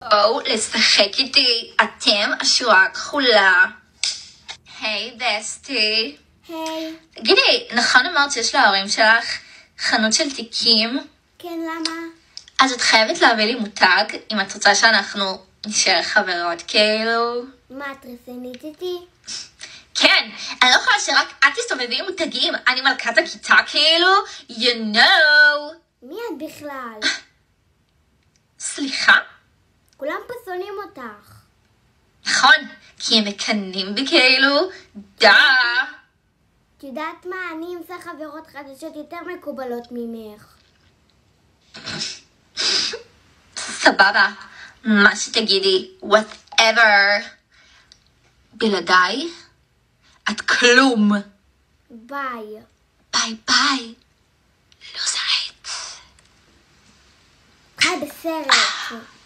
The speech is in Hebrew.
בואו לשחק איתי, אתם השורה הכחולה. היי בסטי. היי. תגידי, נכון אמרת שיש להורים שלך חנות של תיקים? כן, למה? אז את חייבת להביא לי מותג אם את רוצה שאנחנו נשאר חברות כאילו. מה, את רצינית איתי? כן, אני לא יכולה שרק את תסתובבי עם מותגים, אני מלכת הכיתה כאילו, you know. מי את בכלל? סליחה? כולם פה שונאים אותך. נכון, כי הם מקנאים בי כאילו, דה. את יודעת מה? אני אמצא חברות חדשות יותר מקובלות ממך. סבבה, מה שתגידי, whatever. בלעדיי, את כלום. ביי. ביי ביי, לוזרית. חי בסרט.